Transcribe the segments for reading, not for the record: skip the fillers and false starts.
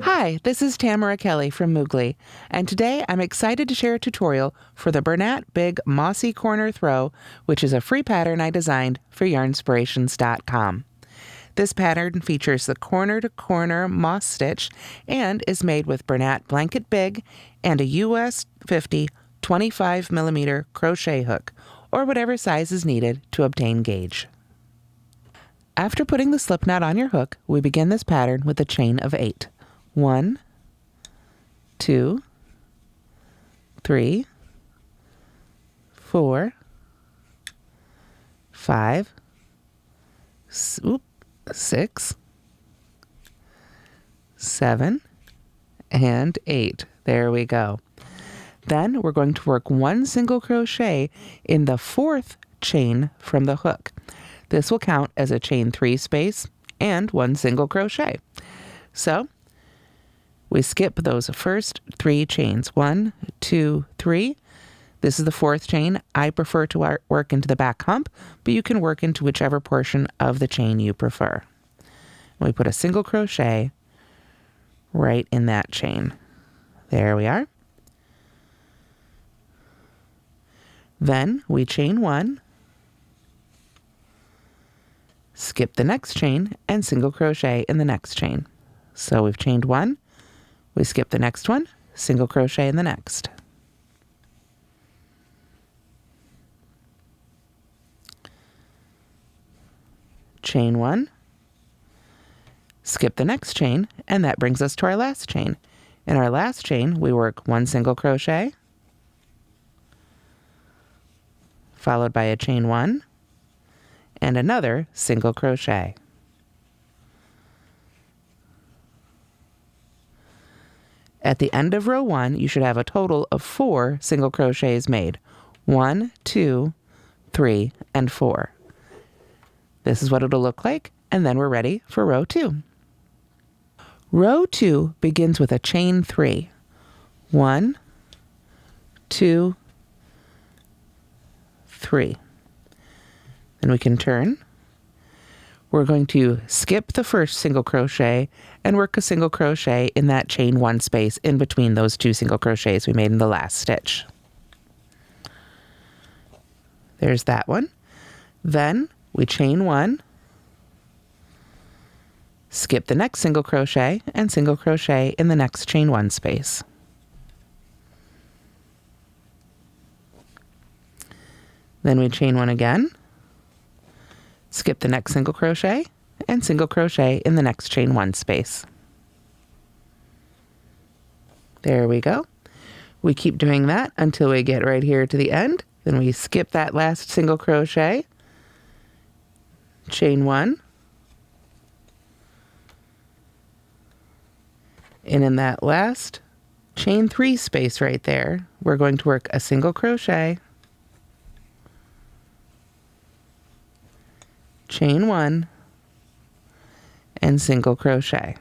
Hi, this is Tamara Kelly from Moogly, and today I'm excited to share a tutorial for the Bernat Big Mossy Corner Throw, which is a free pattern I designed for yarnspirations.com. This pattern features the corner-to-corner moss stitch and is made with Bernat Blanket Big and a US 50 25mm crochet hook, or whatever size is needed to obtain gauge. After putting the slip knot on your hook, we begin this pattern with a chain of 8. 1, 2, 3, 4, 5, 6, 7, and 8. There we go. Then we're going to work 1 single crochet in the 4th chain from the hook. This will count as a chain 3 space and 1 single crochet. So we skip those first 3 chains. 1, 2, 3. This is the 4th chain. I prefer to work into the back hump, but you can work into whichever portion of the chain you prefer. We put a single crochet right in that chain. There we are. Then we chain 1, skip the next chain, and single crochet in the next chain. So we've chained 1, we skip the next one, single crochet in the next. Chain 1, skip the next chain, and that brings us to our last chain. In our last chain, we work 1 single crochet, followed by a chain 1, and another single crochet. At the end of row 1, you should have a total of 4 single crochets made. 1, 2, 3, and 4. This is what it'll look like, and then we're ready for row 2. Row 2 begins with a chain 3. 1, 2, 3. Then we can turn. We're going to skip the first single crochet and work a single crochet in that chain 1 space in between those 2 single crochets we made in the last stitch. There's that one. Then we chain 1, skip the next single crochet, and single crochet in the next chain 1 space. Then we chain 1 again, skip the next single crochet, and single crochet in the next chain 1 space. There we go. We keep doing that until we get right here to the end. Then we skip that last single crochet, chain 1, and in that last chain 3 space right there, we're going to work a single crochet, chain 1, and single crochet.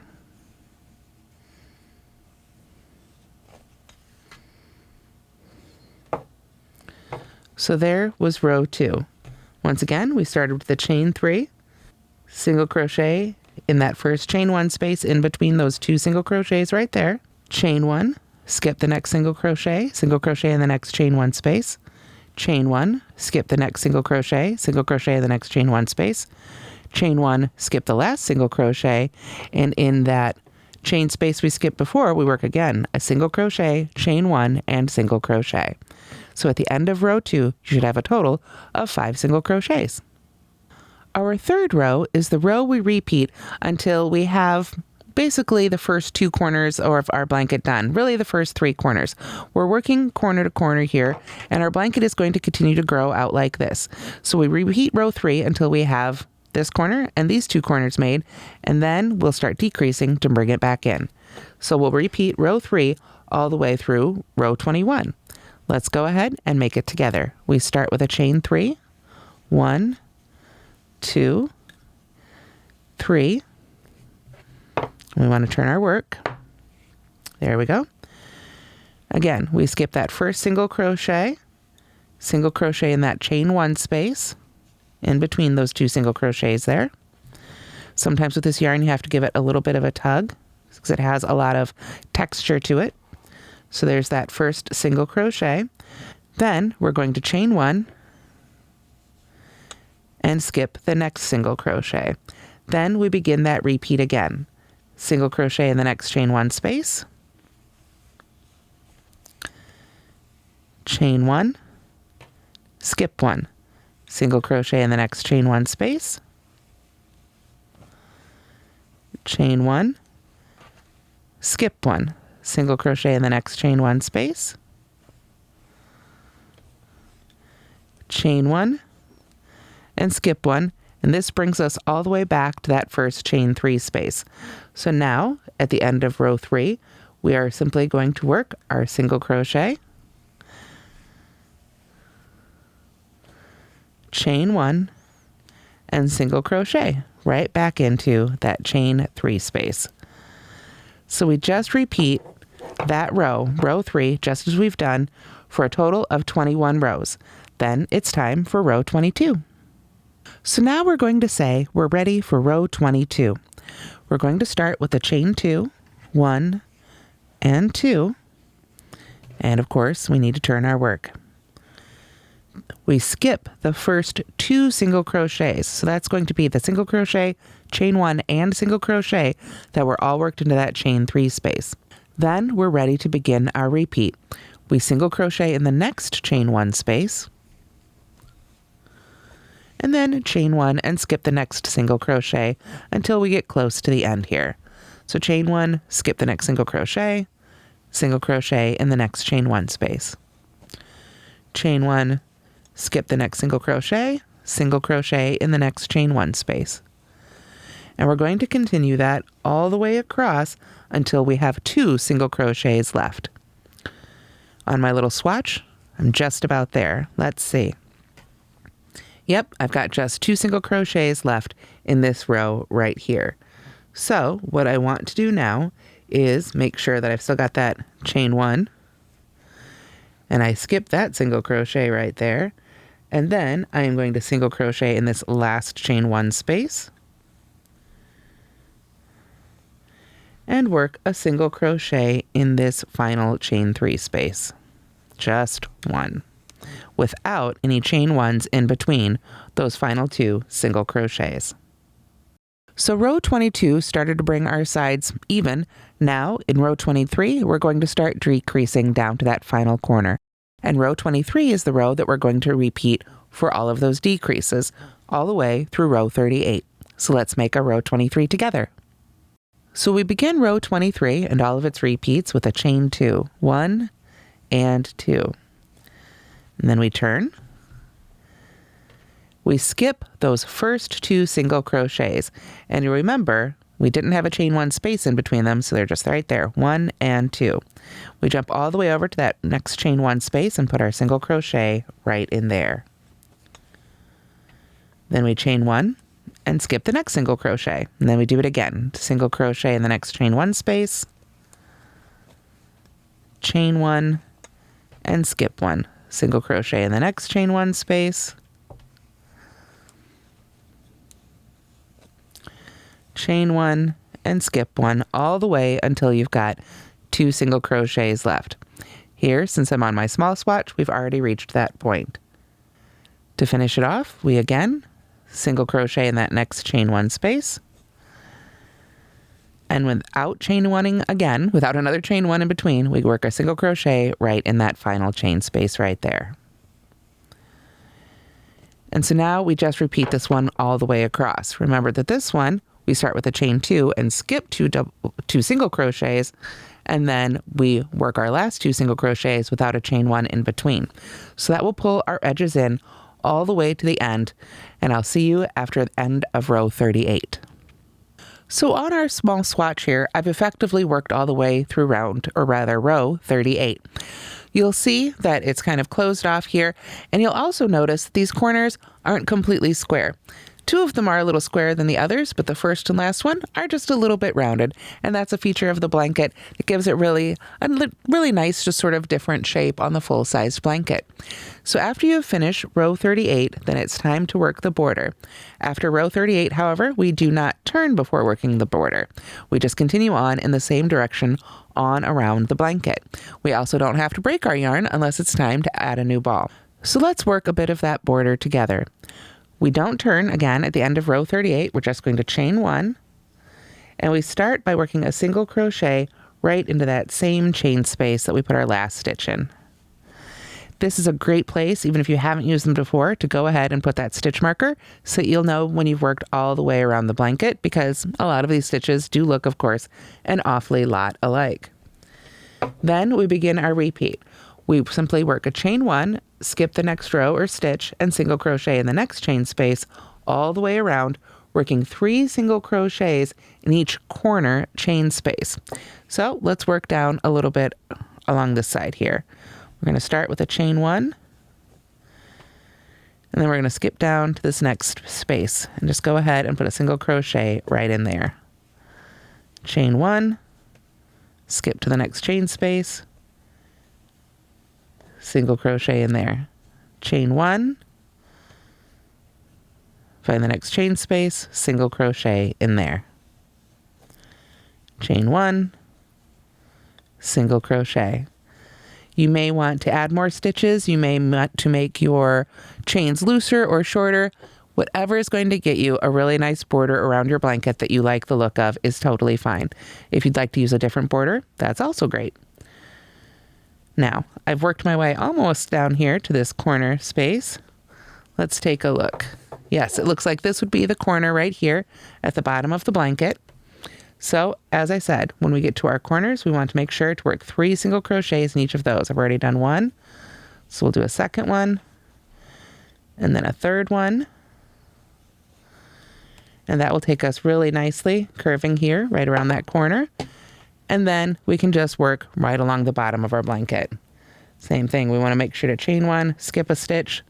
So there was row 2. Once again, we started with the chain 3, single crochet in that first chain 1 space in between those 2 single crochets right there, chain 1, skip the next single crochet in the next chain 1 space, chain 1, skip the next single crochet in the next chain 1 space, chain 1, skip the last single crochet, and in that chain space we skipped before, we work again a single crochet, chain 1, and single crochet. So at the end of row 2, you should have a total of 5 single crochets. Our third row is the row we repeat until we have basically the first 2 corners of our blanket done, really the first 3 corners. We're working corner to corner here, and our blanket is going to continue to grow out like this. So we repeat row 3 until we have this corner and these 2 corners made, and then we'll start decreasing to bring it back in. So we'll repeat row 3 all the way through row 21. Let's go ahead and make it together. We start with a chain 3, 1, 2, 3. We want to turn our work. There we go. Again, we skip that first single crochet in that chain 1 space in between those 2 single crochets there. Sometimes with this yarn, you have to give it a little bit of a tug because it has a lot of texture to it. So there's that first single crochet. Then we're going to chain 1 and skip the next single crochet. Then we begin that repeat again. Single crochet in the next chain 1 space, chain 1, skip 1, single crochet in the next chain 1 space, chain 1, skip 1, single crochet in the next chain 1 space, chain 1, and skip 1, and this brings us all the way back to that first chain 3 space. So now at the end of row 3, we are simply going to work our single crochet, chain 1, and single crochet right back into that chain 3 space. So we just repeat that row 3, just as we've done, for a total of 21 rows. Then it's time for row 22. So now we're going to say we're ready for row 22. We're going to start with a chain 2, 1 and 2, and of course we need to turn our work. We skip the first 2 single crochets, so that's going to be the single crochet, chain 1, and single crochet that were all worked into that chain 3 space. Then we're ready to begin our repeat. We single crochet in the next chain 1 space, and then chain 1 and skip the next single crochet until we get close to the end here. So chain 1, skip the next single crochet in the next chain 1 space. Chain 1, skip the next single crochet in the next chain 1 space. And we're going to continue that all the way across until we have 2 single crochets left. On my little swatch, I'm just about there. Let's see. Yep, I've got just 2 single crochets left in this row right here. So what I want to do now is make sure that I've still got that chain 1, and I skip that single crochet right there, and then I am going to single crochet in this last chain 1 space and work a single crochet in this final chain 3 space. Just 1. Without any chain 1s in between those final 2 single crochets. So row 22 started to bring our sides even. Now in row 23, we're going to start decreasing down to that final corner. And row 23 is the row that we're going to repeat for all of those decreases, all the way through row 38. So let's make a row 23 together. So we begin row 23 and all of its repeats with a chain 2, 1 and 2. And then we turn. We skip those first 2 single crochets. And you remember, we didn't have a chain 1 space in between them, so they're just right there, 1 and 2. We jump all the way over to that next chain 1 space and put our single crochet right in there. Then we chain 1 and skip the next single crochet. And then we do it again. Single crochet in the next chain 1 space, chain 1, and skip 1. Single crochet in the next chain 1 space, chain 1, and skip 1 all the way until you've got 2 single crochets left. Here, since I'm on my small swatch, we've already reached that point. To finish it off, we again single crochet in that next chain 1 space, and without chain 1ing again, without another chain 1 in between, we work a single crochet right in that final chain space right there. And so now we just repeat this one all the way across. Remember that this one, we start with a chain 2 and skip 2 single crochets, and then we work our last 2 single crochets without a chain 1 in between. So that will pull our edges in all the way to the end, and I'll see you after the end of row 38. So on our small swatch here, I've effectively worked all the way through row 38. You'll see that it's kind of closed off here, and you'll also notice that these corners aren't completely square. Two of them are a little squarer than the others, but the first and last one are just a little bit rounded, and that's a feature of the blanket that gives it really nice, just sort of different shape on the full-sized blanket. So after you have finished row 38, then it's time to work the border. After row 38, however, we do not turn before working the border. We just continue on in the same direction on around the blanket. We also don't have to break our yarn unless it's time to add a new ball. So let's work a bit of that border together. We don't turn again at the end of row 38. We're just going to chain 1, and we start by working a single crochet right into that same chain space that we put our last stitch in. This is a great place, even if you haven't used them before, to go ahead and put that stitch marker so that you'll know when you've worked all the way around the blanket, because a lot of these stitches do look, of course, an awfully lot alike. Then we begin our repeat. We simply work a chain 1, skip the next row or stitch, and single crochet in the next chain space all the way around, working 3 single crochets in each corner chain space. So let's work down a little bit along this side here. We're going to start with a chain 1, and then we're going to skip down to this next space and just go ahead and put a single crochet right in there. Chain 1, skip to the next chain space, single crochet in there. Chain 1, find the next chain space, single crochet in there. Chain 1, single crochet. You may want to add more stitches. You may want to make your chains looser or shorter. Whatever is going to get you a really nice border around your blanket that you like the look of is totally fine. If you'd like to use a different border, that's also great. Now, I've worked my way almost down here to this corner space. Let's take a look. Yes, it looks like this would be the corner right here at the bottom of the blanket. So, as I said, when we get to our corners, we want to make sure to work 3 single crochets in each of those. I've already done 1, so we'll do a second one, and then a third one. And that will take us really nicely, curving here, right around that corner. And then we can just work right along the bottom of our blanket. Same thing, we want to make sure to chain 1, skip a stitch,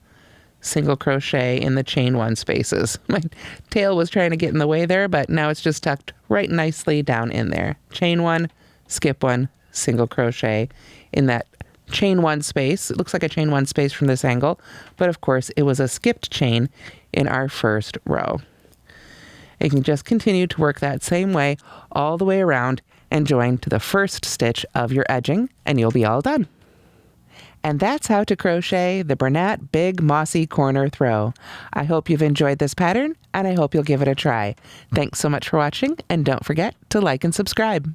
single crochet in the chain 1 spaces. My tail was trying to get in the way there, but now it's just tucked right nicely down in there. Chain 1, skip 1, single crochet in that chain 1 space. It looks like a chain 1 space from this angle, but of course it was a skipped chain in our first row. You can just continue to work that same way all the way around and join to the first stitch of your edging, and you'll be all done. And that's how to crochet the Bernat Big Mossy Corner Throw. I hope you've enjoyed this pattern, and I hope you'll give it a try. Thanks so much for watching, and don't forget to like and subscribe.